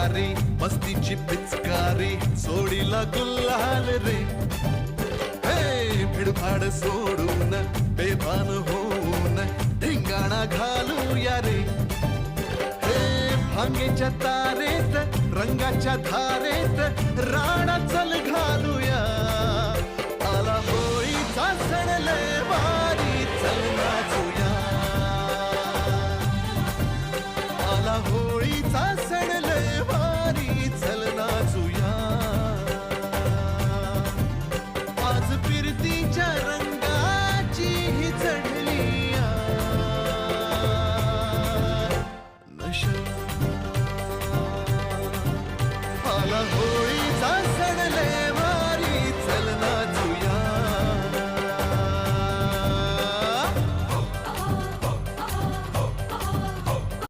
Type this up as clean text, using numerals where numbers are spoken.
पिचकारी मस्तीची पिचकारी सोडीला गुल्हाल रे हे भिडभाड सोडून बेभान होऊन धिंगाणा घालूया रे हे भांगेच्या तारेत रंगाच्या धारेत राणा चल घालूया आला होळीचा सण लय भारी चल नाचूया आला होळीचा सण